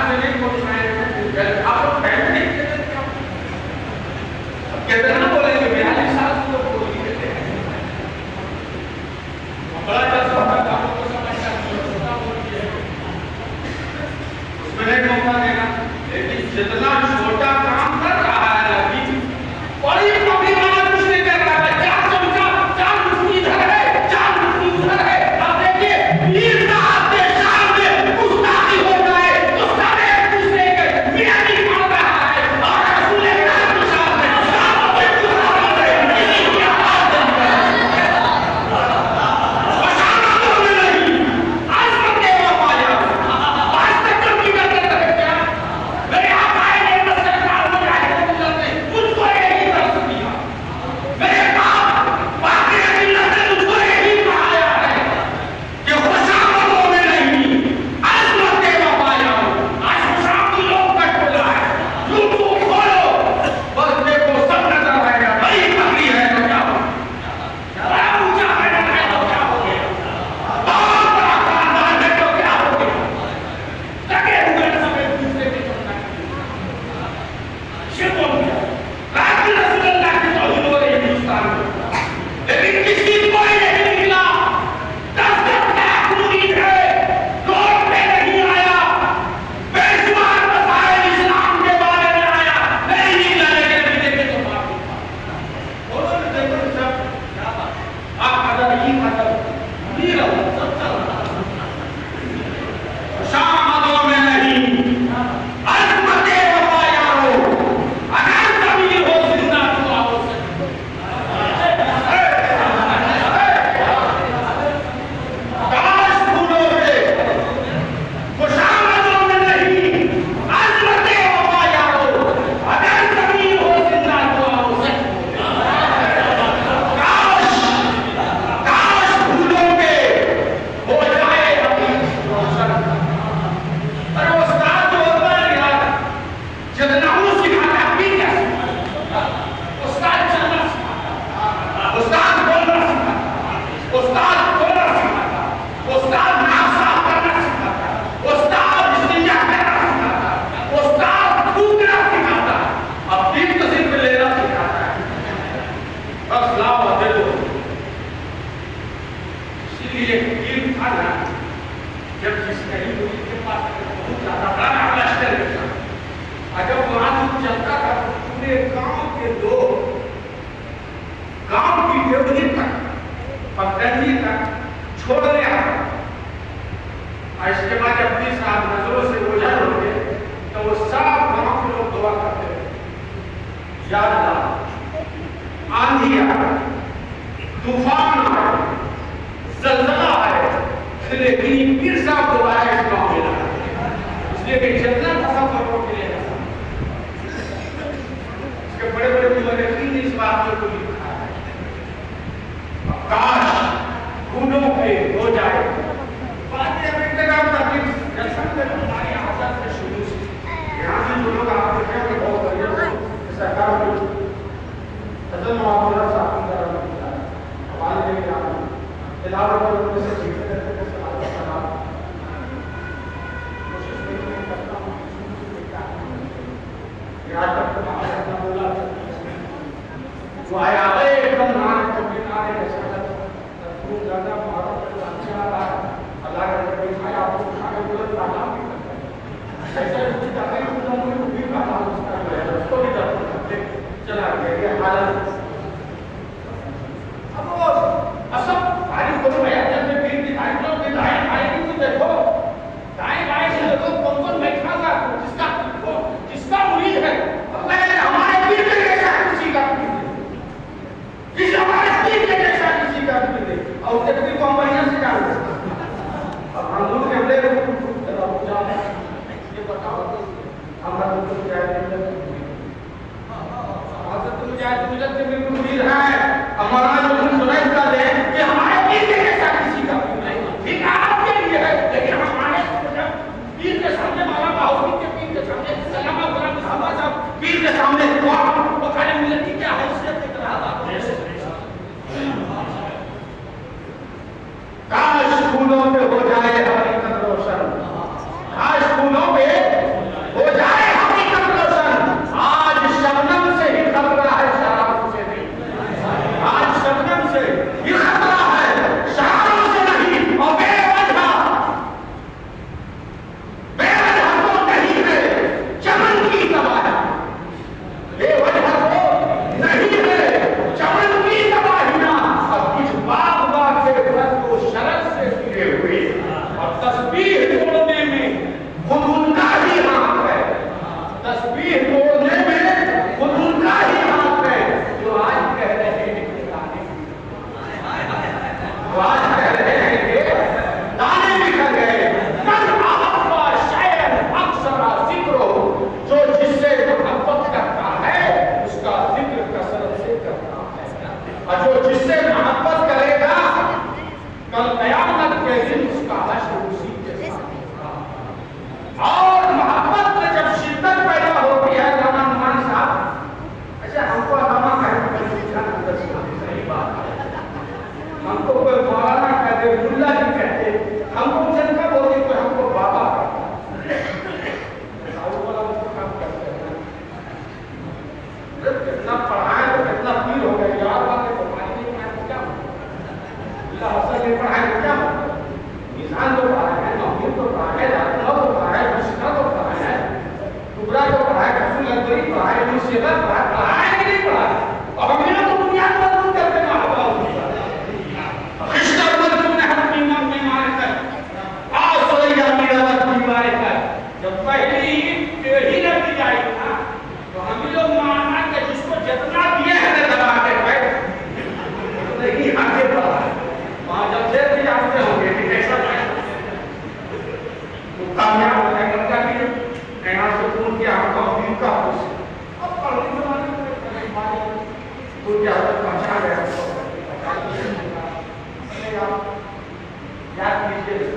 سے نہیں پہنچائیں آپ لوگ بیٹھ نہیں کہتے ہیں نا بولے کہ 42 سال سے لوگ بولی دیتے ہیں بڑا جلسہ ہوتا کاموں کو سمجھتا چھوٹا بولی ہے اس میں نہیں موقع دینا لیکن جتنا چھوٹا کام کر رہا ہے ابھی بڑی کبھی والا کچھ نہیں کر رہا ہے چار چمچا چار مٹھی ادھر ہے چار مٹھی ادھر ہے آپ دیکھیے پیر کا آپ کے سامنے گستاخی ہو جائے تو سارے ایک دوسرے کے میاں نہیں پڑ رہا ہے اور رسول اللہ کے سامنے سب ایک دوسرے کے نہیں کیا بشارتوں میں نہیں آج تک دیوا پایا آج تک کبھی کرتے رہے کیا میرے آپ آئے گئے بس سرکار ہو جائے گا مجھ کو یہی درس دیا میرے باپ باقی اللہ نے مجھ کو یہی کہایا ہے کہ خوشامدوں میں نہیں عظمت دیوا پایا آج خوشامد لوگ کا ٹولا ہے یوٹیوب کھولو بس دیکھو سب نظر آئے گا بڑی پکڑی ہے تو کیا ہو بڑا اونچا ہے تو کیا ہو گیا بہت بڑا خاندان ہے تو کیا ہو گیا لگے ہوئے سب ایک دوسرے کے چلنا یہ بول گیا راجی رسول اللہ کی توہین ہو رہی ہندوستان میں لیکن کسی کوئی نہیں نکلا 10 لاکھ مرید ہے روڈ پہ نہیں آیا بے شمار مسائل اسلام کے بارے میں آیا نہیں نکلا لیکن ابھی دیکھے تو معافی بولو نا دیکھو سب آپ قدر ہی قدر نہیں رہو سب چل رہا شامدوں میں نہیں عظمت وفا یارو اگر کبھی ہو زندہ تو آؤ کاش بھولو گے خوشامدوں میں نہیں عظمت وفا یارو اگر کبھی ہو زندہ تو آؤ کاش بھولو گے ہو جائے حقیقت روشن ارے استاد جو ہوتا ہے یار جتنا وہ سکھاتا ہے بھی کیا سکھاتا استاد چلنا سکھاتا استاد بولنا سکھاتا استاد بولنا سکھاتا استاد ناک صاف کرنا سکھاتا استاد استنجا کرنا سکھاتا استاد تھوکنا سکھاتا اب دین تو صرف لینا سکھاتا ہے بس لاؤ دے دو اسی لیے دین تھا نا جب جس کہیں مجھے کے پاس بہت زیادہ بڑا لشکر کے ساتھ جب وہاں تو چلتا تھا پورے گاؤں کے لوگ گاؤں کی دیوری تک پگڈنڈی تک چھوڑنے آتا اور اس کے بعد جب 20 سال نظروں سے اوجھل ہو گئے تو وہ سب گاؤں کے لوگ دعا کرتے ہیں یا اللہ آندھی آئے طوفان آئے زلزلہ آئے لیکن پیر صاحب دوبارہ اس گاؤں میں لائے اس لیے کہ جتنا تصور کے لیے اس کے بڑے بڑے مورخین نے اس بات کو لکھا ہے کاش خونوں پہ ہو جائے باتیں اب انتظام تقریب جلسہ میں ہماری حضرت سے شروع سے یہاں سے جو لوگ آپ دیکھیں کہ بہت بڑھیا سرکار کو حضرت محمد صاحب کی طرف ہمارے لیے کیا تلاوت کرنے سے جیتے رہتے ہیں یہاں تک تو ہمارے اپنا بولا جو آیا ہے ایک دم نانے کو بینانے کے ساتھ تفرون زیادہ مہارت کو اچھا آتا ہے اللہ کا جب ایک آیا آپ کو کھانے بولت تعلیم بھی کرتا ہے ایسا اس کی تقریب کو ہم بھی کہا اس کا جو ہے اس کو بھی درد کرتے چلا گیا یہ حالت اب وہ اصب بھاری کو آیا جب میں پیر کی دھائی لوگ کی دھائی آئے گی تو دیکھو دائیں بائیں سے لوگ کون کون بیٹھا تھا جس کا مرید ہے ہمارے پیر کے جیسا کسی کا جس ہمارے پیر کے جیسا کسی کا اور تقدیر کو ہم بڑھیا سے جانتے اب ہم لوگ نے لے یہ بتاؤ ہمارا تو مجاہد ملت کے بالکل مرید ہے ہمارا جو ہم سنائے کا دے کہ ہمارے پیر کے جیسا کسی کا ٹھیک ہے آپ کے لیے ہے لیکن ہمارے پیر کے سامنے مالا باہوی کے پیر کے سامنے سلامہ غلام صاحبہ صاحب پیر کے سامنے وہ کھانے ملت کی کیا حیثیت کی طرح بات کاش پھولوں پہ ہو جائے حقیقت روشن کاش پھولوں پہ صحت پڑھائیں کہ نہیں پڑھائیں؟ اور ہم نے تو بنیاد مضبوط کر کے مارا خشتہ پر تم نے ہم ایمان میں مارے کر آج سوئی جامی روت بھی مارے کر جب پہلی پیڑھی رکھی جائے گی نا تو ہم لوگ ماننا کہ جس کو جتنا دیا ہے نا دبا کے پہ نہیں آگے بڑھا ہے وہاں جب سے بھی آتے ہوں گے کہ کیسا جائے تو کامیاب ہوتا ہے کرتا کہ یہاں سے پون کیا ہم کا دین کا حصہ اب پڑھنے زمانے میں تو کیا پہنچا گیا یاد کیجئے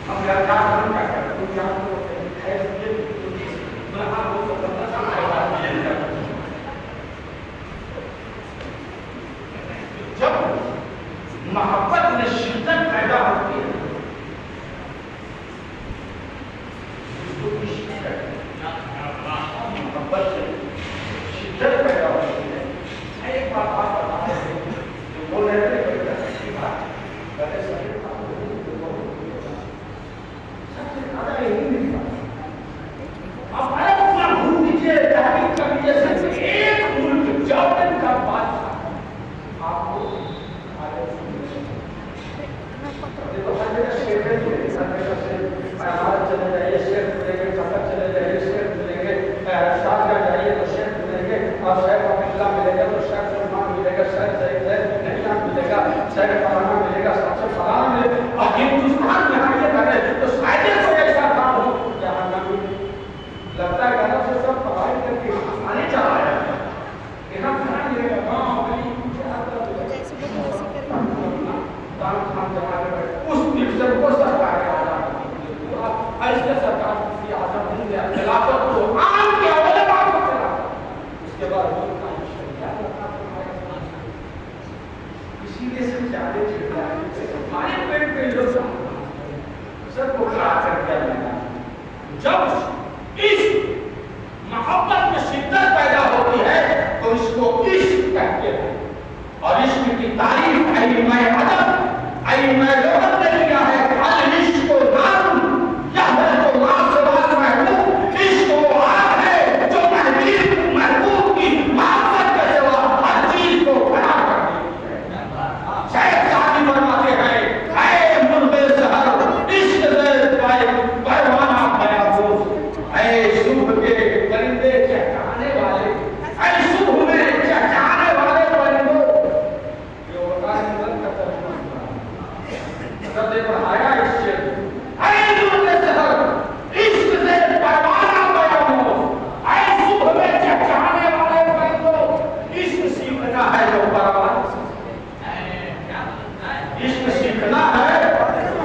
ہم گھر جا کر کیا کرتے ہیں یاد کو ایسے بلہا ہو تو کرنا چاہتا ہے جب محبت میں شدت پیدا ہوتی ہے اس کو عشق کہتے ہیں محبت سے شدت پیدا ہوتی ہے ایک بات آپ بتاتے ہیں جو بول رہے تھے کہ بات پہلے سبھی سب سے زیادہ یہی نہیں بات اب عرب پر گھوم دیجیے تحقیق کر لیجیے صرف ایک ملک جارڈن کا بادشاہ آپ کو آگے دیکھو ہر جگہ شیخ ہے جو ہر جگہ سے عمارت چلے جائیے شیخ ملیں گے قطر چلے جائیے شیخ ملیں گے شاہجہاں جائیے تو شیخ ملیں گے اور شیخ عبداللہ ملے گا تو شیخ سلمان ملے گا شیخ زید نحیان ملے گا شیخ فلانا ملے گا سب سے فلانا ملے گا اور ہندوستان میں ہم یہ کر رہے ہیں تو شاید کوئی ایسا کام ہو جہاں نہ لگتا ہے کہ سے سب پڑھائی کر کے آنے چاہ رہا ہے یہاں کھانا ملے گا گاؤں بلی خان جمع کر اس ڈویژن کو سرکار ایسے سرکار کی آزم نہیں ہے خلافت کو عام کیا علماء کو خلافت اس کے بعد وہ اسی لیے سے زیادہ چھڑتا ہے ہمارے پیٹ پہ جو سب کو کھڑا کر دیا جاتا ہے جب اس محبت میں شدت پیدا ہوتی ہے تو اس کو عشق کہتے ہیں اور عشق کی تعریف علم ادب علم لغت نے کیا ہے العشق نار یحمل اللہ سے بات محبوب عشق وہ آگ ہے جو محبوب کی محبت کے سوا ہر چیز کو بنا کر دیتی ہے شاید شادی فرماتے ہیں اے مرغ سحر عشق سے پروانہ بیابوس اے صبح کے پرندے چہچہانے والے اے صبح میں چہچہانے والے پرندوں یہ ہوتا ہے نظر کا ترجمہ سب نے پڑھایا اس سے اے مرغ سحر عشق سے پروانہ بیابوس اے صبح میں چہچہانے والے پرندوں عشق سیکھنا ہے جو پروانہ عشق سیکھنا ہے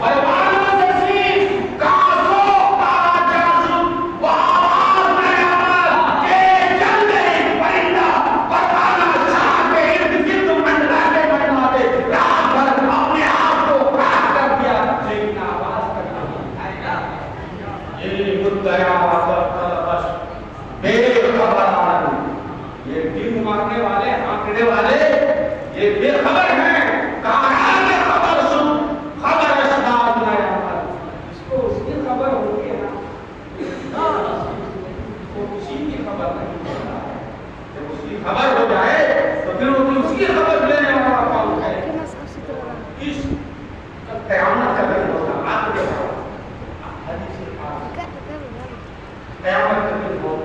پروانہ سے سیکھ کاسو تارا جاسو وہاں نیامت کہ جل گئی پرندہ پتانا شاہ کے ارد گرد منڈلا کے بنا دے رات بھر اپنے آپ کو کھڑا کر دیا لیکن آواز کرنا یہ مدعا بس بے خبر یہ دن مارنے والے آنکڑے والے یہ بے خبر ہیں کہاں میں خبر سن خبر اشداد نیامت اس کو اس کی خبر ہوتی ہے نا وہ کسی کی خبر نہیں ہوتا ہے جب اس کی خبر ہو جائے تو پھر وہ اس کی خبر لینے والا کون ہے اس قیامت کا دن ہوتا آپ کے حدیث قیامت کا دن ہو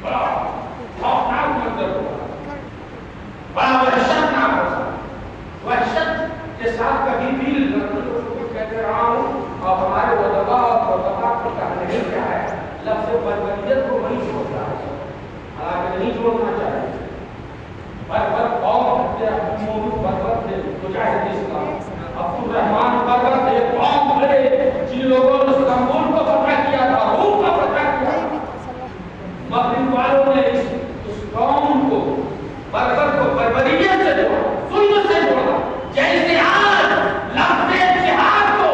بڑا خوفناک منظر ہوگا بڑا وحشتناک ہوگا وحشت کے ساتھ کبھی بھی کہتے رہا ہوں اور ہمارے ادبا اور ادبا کو کہنے کیا ہے لفظ بربریت کو نہیں چھوڑتا ہے حالانکہ نہیں چھوڑنا چاہیے بربر قوم بربر تھے مجاہد اسلام عبدالرحمن بربر تھے قوم تھے جن لوگوں نے استنبول کو فتح کیا تھا روم کو فتح کیا تھا مغرب والوں نے اس قوم کو بربر کو بربریت سے جوڑا سنت سے جوڑا جیسے آج لفظ جہاد کو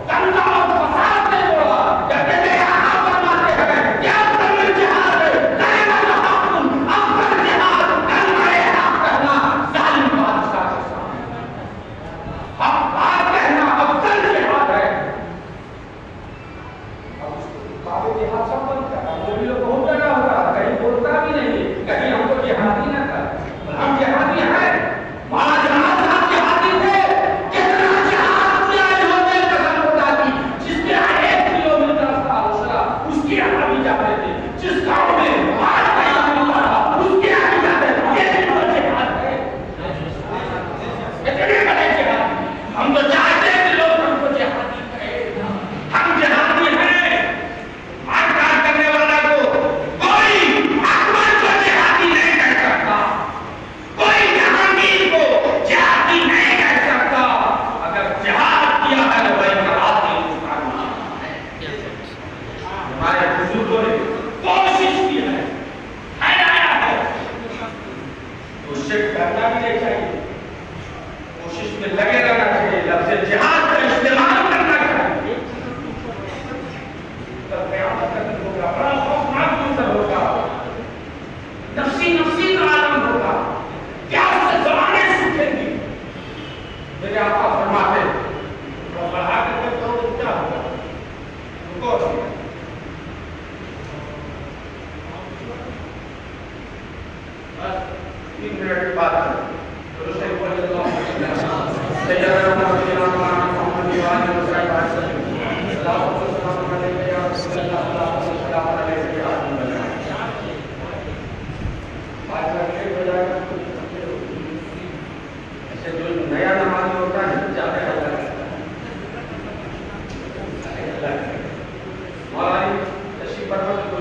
دنگا اور فساد سے جوڑا جب کہ یہاں فرماتے ہیں کیا تمہیں جہاد ہے لڑنا لحاظ افضل جہاد دنگا حق کرنا ظالم بادشاہ کے سامنے حق بات کہنا افضل جہاد ہے اب اس کو کعبے جہاد سب بند کرنا وہ بھی لوگ بہت جگہ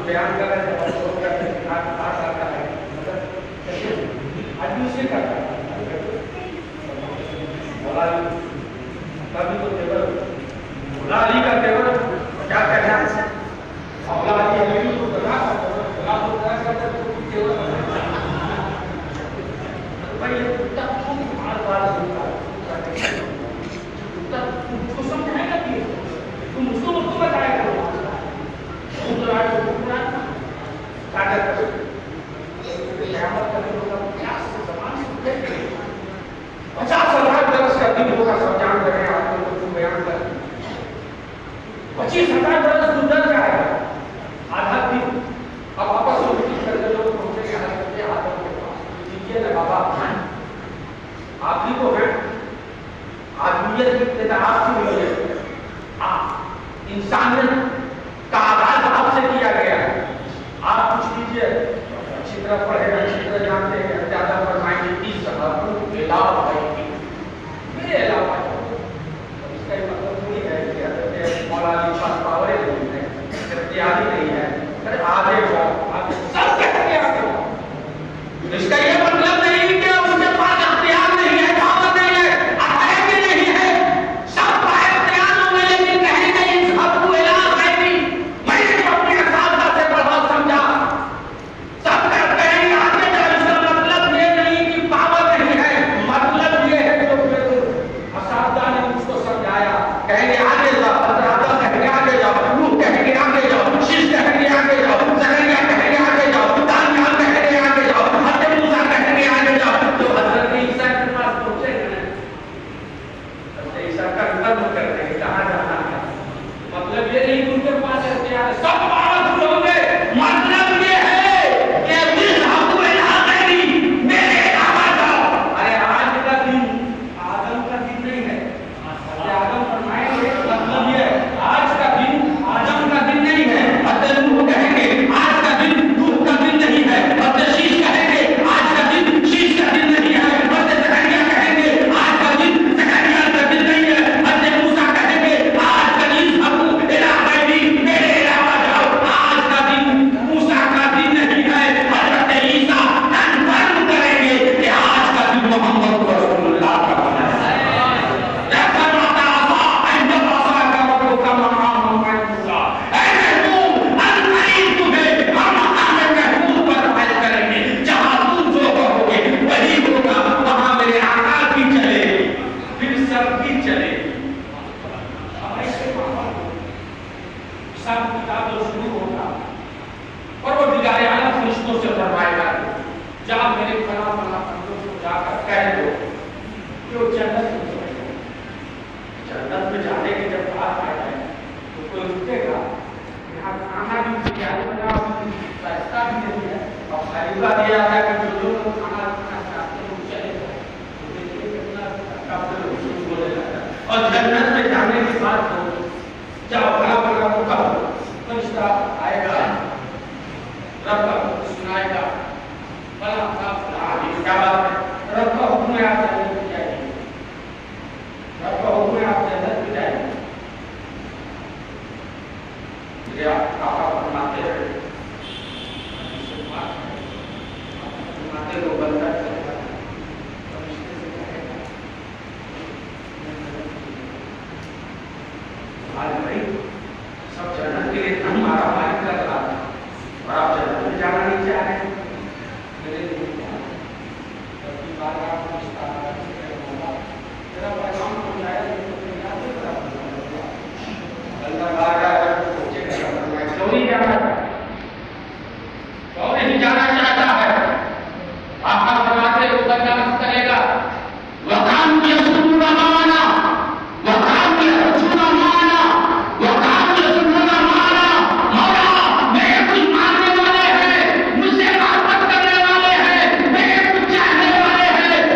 بیان کر رہے ہیں اور کرتے ہیں آج آتا ہے آج بھی اسے کرتا ہے کبھی تو تیور مولا علی کا تیور کیا کہنا ہے مولا علی علی کو بنا کرتا تو کیا کرتا تو تیور بھائی تب تم بار بار تم کو سمجھائے گا کہ تم اس کو بتائے گا انسانیت کا آغاز آپ سے کیا گیا ہے. آپ کچھ کیجئے اچھی طرح پڑھے اچھی طرح جانتے ہیں زیادہ فرمائیں گے 30 علاوہ میرے علاوہ اس کا مطلب نہیں ہے کہ حضرت مولا علی پاس پاور نہیں ہے اختیاری نہیں ہے آگے سب کہتے ہیں آگے اس کا یہ مطلب نہیں کہ اس کے پاس اختیار نہیں ہے پاور نہیں ہے اٹھائے بھی نہیں ہے سب کا اختیار ہونے لیکن کہیں گے ان سب کو علاج ہے بھی میں نے اپنے اساتذہ سے بڑا سمجھا سب کا کہیں گے آگے جا اس کا مطلب یہ نہیں کہ پاور نہیں ہے مطلب یہ ہے جو اساتذہ نے اس کو سمجھایا کہیں گے آگے جاؤ حضرات کہیں گے آگے جاؤ روح کہیں گے آگے جاؤ شیش کہیں گے آگے جاؤ زکریا کہیں گے آگے جاؤ دانیال کہیں گے آگے جاؤ حضرت موسیٰ کہیں گے آگے جاؤ تو حضرت عیسیٰ کے پاس پہنچے گئے حضرت عیسیٰ کا قدم کرتے ہیں کہاں جانا ہے مطلب یہ نہیں ان کے پاس اختیار ہے سب بات ہوں گے مطلب یہ ہے کہ جس حق الہی میرے علاوہ جاؤ ارے آج کا دن آدم کا دن نہیں ہے آدم فرمائیں گے مطلب یہ آج کا دن آدم کا دن نہیں ہے حضرت نوح کہیں گے آج کا دن نوح کا دن نہیں ہے حضرت شیش کہیں گے آج کا دن شیش کا دن نہیں ہے حضرت زکریا کہیں گے آج کا دن زکریا کا دن نہیں ہے حضرت موسیٰ کہیں گے آج کا دن حق الہی میرے علاوہ جاؤ آج کا دن موسیٰ کا دن نہیں ہے حضرت عیسیٰ کنفرم کریں گے کہ آج کا دن محمد رسول اللہ کا دن ہے جنت میں جانے کی جب بات آئے ہیں تو کوئی رکے گا یہاں کھانا بھی تیاری بنا راستہ بھی نہیں ہے اور خریدا دیا جاتا ہے کہ جو لوگ کھانا کھانا چاہتے ہیں وہ چلے جائیں اور جنت میں جانے کی بات ہو جب بڑا بڑا موقع ہو فرشتہ آئے گا رب کا سنائے گا بڑا کیا بات ہے رب کا حکم ہے آپ جانے کی جائے رب کا حکم ہے آپ جنت میں جائیں میرے آقا فرماتے ہیں فرماتے کو بندہ چلے گا فرشتے سے کہے گا آج بھائی سب جنت کے لیے ہمارا مالک کر رہا تھا اور آپ جنت میں جانا نہیں چاہ رہے میرے لیے بار آپ فرشتہ تیرا پیغام پہنچایا اللہ کیوں نہیں جانا چاہتا ہے آپ فرماتے ہو برداشت کرے گا وقام یسرون معنا وقام یرجون معنا وقام یسرون معنا مولا میرے کچھ ماننے والے ہیں مجھ سے محبت کرنے والے ہیں میرے کچھ چاہنے والے ہیں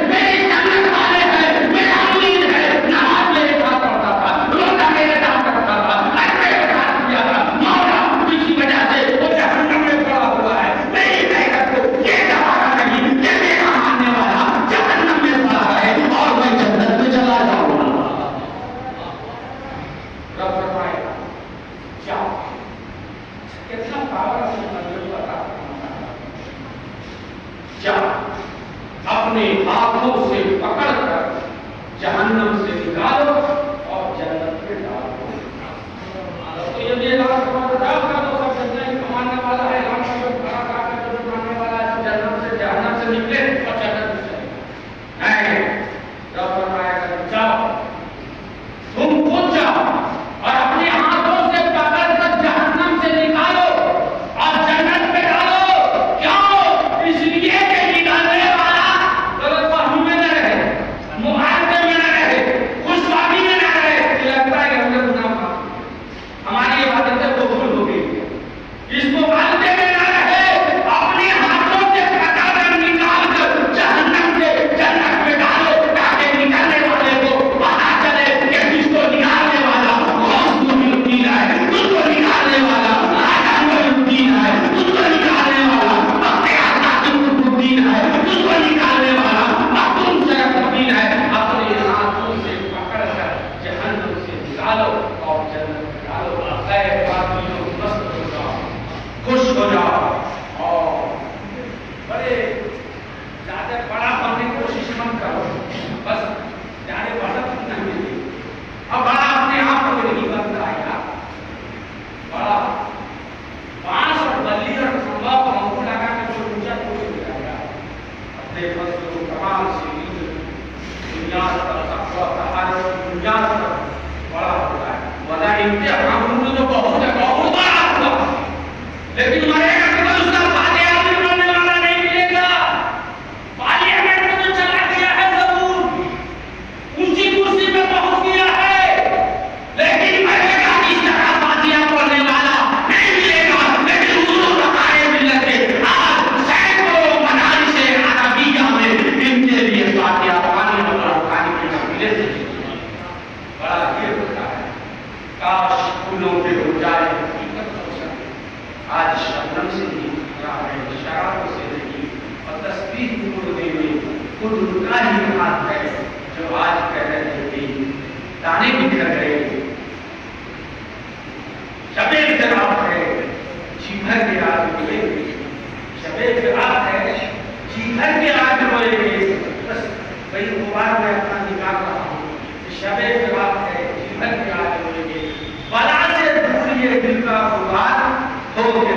اپنے ہاتھوں سے پکڑ کر جہنم سے نکالو اور جنت میں ڈالو۔ تو یہ بھی اعلان کر دو سب جنت کمانے والا ہے، اعلان کر دو کھڑا کھا کر جو کمانے والا ہے سب جہنم سے نکلے اور جنت میں چلے۔ نہیں، رب فرمائے گا جاؤ، تم خود جاؤ اور اپنے ہاتھوں سے پکڑ کر جہنم سے نکالو اور جنت میں ڈالو۔ کیوں؟ اس لیے کہ نکالنے والا غلط فہمی میں نہ رہے، معاہدے میں نہ رہے، خوش فہمی میں نہ رہے کہ لگتا ہے کہ ہم نے گناہ معاف کیا، ہماری عبادتیں قبول ہو گئی، اس معاہدے میں نہ رہے، اپنے ہاتھوں سے پکڑ کر نکال کر جہنم سے جنت میں ڈالو تاکہ نکالنے والے کو پتا چلے کہ کس کو نکالنے والا غوث الدین ہے، کس کو نکالنے والا راجہ الدین ہے، کس کو نکالنے والا اختیار الدین ہے، کس کو نکالنے والا مخدوم شرف الدین ہے۔ اپنے ہاتھوں سے پکڑ کر جہنم سے نکالو اور جنت میں ڈالو۔ اے پاکیوں مست ہو جاؤ، خوش ہو جاؤ اور بڑے زیادہ بڑا بننے کی کوشش مت کرو، بس زیادہ بڑا نہیں ملتی۔ اب بڑا اپنے آپ کو نہیں بنتا ہے یار، بڑا بانس اور بلی اور کھمبا کو منگو لگا کے جو اونچا کوئی ہو جائے گا، اپنے فضل و کمال سے بنیاد پر تقویٰ طہارت کی بنیاد پر بڑا ہوتا ہے۔ ولا امتحان تو بہت ہے، بہت بڑا ہوا، لیکن مرے گا تو اس کا فاتح آدمی بننے والا نہیں ملے گا۔ پارلیمنٹ میں تو چلا گیا ہے ضرور، اونچی کرسی میں پہنچ گیا ہے، لیکن مرے گا اس طرح فاتحہ پڑھنے والا نہیں ملے گا۔ لیکن حضور بقائے ملت کے آج سینکڑوں مدارس عربیہ میں ان کے لیے فاتحہ پڑھانے والا روحانی کے قبیلے سے بڑا یہ ہوتا ہے۔ کاش پھولوں کے ہو جائے حقیقت ہو سکے۔ آج شبنم سے نہیں رہا ہے، شرابوں سے نہیں، اور تسبیح اڑنے میں خود ان کا ہی ہاتھ ہے جو آج کہہ رہے تھے دانے بکھر گئے، شبے خراب ہے، جی بھر کے آج روئے گے، شبے خراب ہے، جی بھر کے آج روئے گے۔ بس وہی غبار میں اپنا نکال رہا ہوں، شبے خراب ہے، جی بھر کے آج روئے گے، بلا سے دور یہ دل کا غبار ہو کے